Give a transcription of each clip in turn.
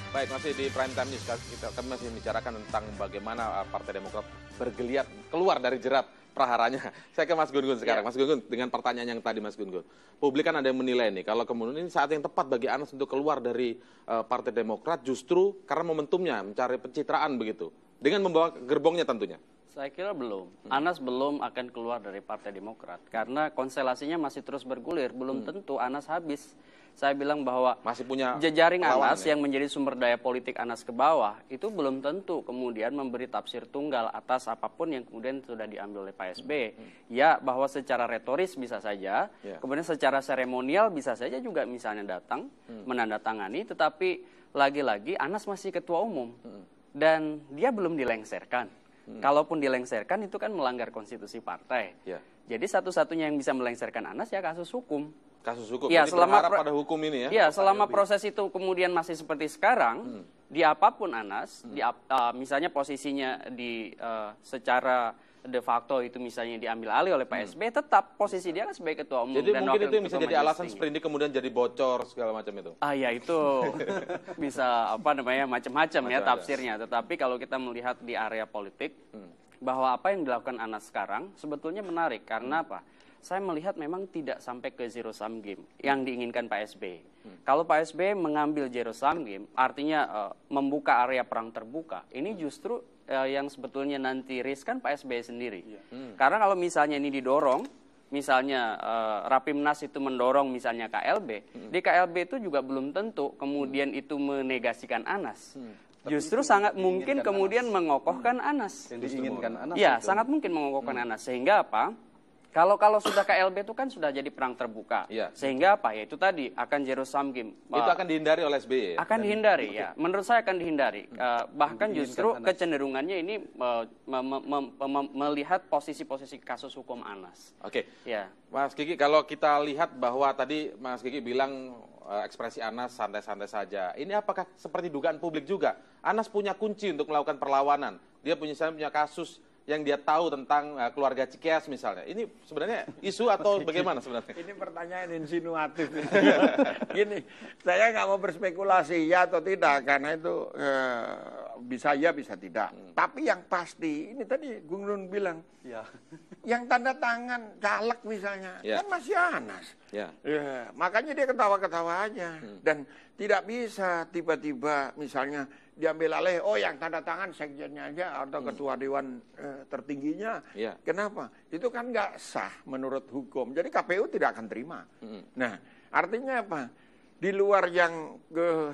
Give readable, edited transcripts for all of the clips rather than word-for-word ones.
Baik, masih di Prime Time News. Kami masih membicarakan tentang bagaimana Partai Demokrat bergeliat keluar dari jerat praharanya. Saya ke Mas Gun Gun sekarang. Mas Gun Gun, dengan pertanyaan yang tadi Mas Gun Gun. Publik kan ada yang menilai nih, kalau kemudian ini saat yang tepat bagi Anas untuk keluar dari Partai Demokrat justru karena momentumnya mencari pencitraan begitu. Dengan membawa gerbongnya tentunya. Saya kira belum. Anas belum akan keluar dari Partai Demokrat karena konstelasinya masih terus bergulir. Belum tentu Anas habis. Saya bilang bahwa masih punya jejaring Anas ya? yang menjadi sumber daya politik Anas ke bawah itu belum tentu kemudian memberi tafsir tunggal atas apapun yang kemudian sudah diambil oleh Pak SBY. Ya, bahwa secara retoris bisa saja, kemudian secara seremonial bisa saja juga misalnya datang menandatangani, tetapi lagi-lagi Anas masih ketua umum dan dia belum dilengserkan. Kalaupun dilengserkan itu kan melanggar konstitusi partai. Jadi satu-satunya yang bisa melengserkan Anas ya kasus hukum. Kasus hukum. Ya, jadi selama pada hukum ini ya. Ya, selama proses itu kemudian masih seperti sekarang, di apapun Anas, misalnya posisinya di secara de facto itu misalnya diambil alih oleh Pak SBY, tetap posisi dia kan sebagai ketua umum. Jadi dan mungkin itu yang bisa jadi alasan tinggi. Sprindi kemudian jadi bocor segala macam itu. Ya itu bisa macam-macam ya tafsirnya. Tetapi kalau kita melihat di area politik, bahwa apa yang dilakukan Anas sekarang sebetulnya menarik karena apa? Saya melihat memang tidak sampai ke zero sum game yang diinginkan Pak SBY. Kalau Pak SBY mengambil zero sum game, artinya membuka area perang terbuka, ini justru yang sebetulnya nanti riskan Pak SBY sendiri. Karena kalau misalnya ini didorong, misalnya Rapimnas itu mendorong misalnya KLB, di KLB itu juga belum tentu kemudian itu menegasikan Anas. Justru sangat mungkin kemudian mengokohkan Anas. Yang diinginkan Anas. Ya, sangat mungkin mengokohkan Anas. Sehingga apa? Kalau sudah KLB itu kan sudah jadi perang terbuka. Sehingga apa? Ya itu tadi akan zero sum game. Itu akan dihindari oleh SBY ya? Akan dihindari ya. Menurut saya akan dihindari. Bahkan justru kecenderungannya ini melihat posisi-posisi kasus hukum Anas. Oke. Ya. Mas Kiki, kalau kita lihat bahwa tadi Mas Kiki bilang ekspresi Anas santai-santai saja. Ini apakah seperti dugaan publik juga? Anas punya kunci untuk melakukan perlawanan. Dia punya kasus yang dia tahu tentang keluarga Cikeas misalnya. Ini sebenarnya isu atau bagaimana sebenarnya? Ini pertanyaan insinuatif. Gini, saya nggak mau berspekulasi ya atau tidak, karena itu bisa ya bisa tidak. Tapi yang pasti, ini tadi Gung Nun bilang, yang tanda tangan caleg misalnya, kan masih Anas. Makanya dia ketawa-ketawa aja. Dan tidak bisa tiba-tiba misalnya diambil alih, yang tanda tangan sekjennya aja atau ketua dewan tertingginya. Kenapa? Itu kan nggak sah menurut hukum. Jadi KPU tidak akan terima. Nah, artinya apa? Di luar yang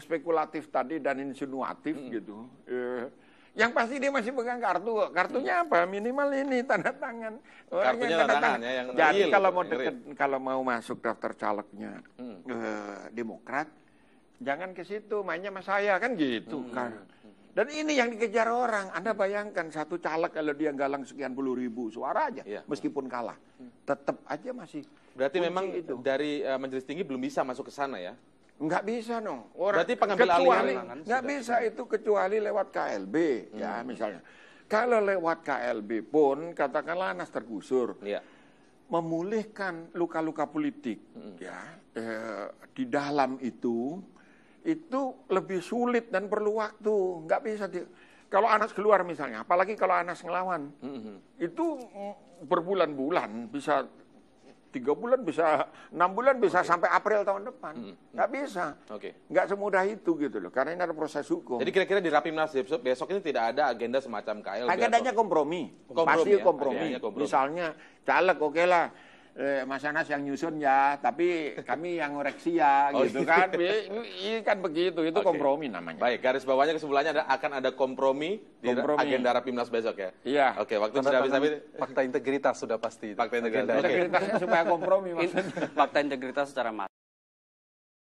spekulatif tadi dan insinuatif gitu. Yang pasti dia masih pegang kartu. Kartunya apa? Minimal ini tanda tangan. Kartunya tanda tangan ya. Yang jadi kalau mau masuk daftar calegnya Demokrat, jangan ke situ, mainnya sama saya kan gitu kan. Dan ini yang dikejar orang. Anda bayangkan satu caleg kalau dia galang sekian puluh ribu suara aja, meskipun kalah, tetap aja masih. Berarti memang itu dari Majelis Tinggi belum bisa masuk ke sana ya? Nggak bisa dong. Berarti pengambil alih nggak bisa itu kecuali lewat KLB ya misalnya. Kalau lewat KLB pun katakanlah Anas tergusur. Memulihkan luka-luka politik di dalam itu lebih sulit dan perlu waktu. Nggak bisa kalau Anas keluar misalnya, apalagi kalau Anas ngelawan, itu berbulan-bulan, bisa 3 bulan, bisa 6 bulan, bisa sampai April tahun depan. Nggak bisa. Nggak semudah itu gitu loh, karena ini ada proses hukum. Jadi kira-kira di Rapimnas besok ini tidak ada agenda semacam KLB? Agendanya kompromi. Pasti kompromi. Misalnya caleg oke lah. Mas Anas yang nyusun ya, tapi kami yang ngoreksi ya, gitu kan. Ini kan begitu, itu kompromi namanya. Baik, garis bawahnya kesimpulannya akan ada kompromi di agenda Rapimnas besok ya? Iya. Oke, waktu sudah habis. Fakta integritas sudah pasti. Fakta integritas. Integritasnya supaya kompromi maksudnya. Fakta integritas secara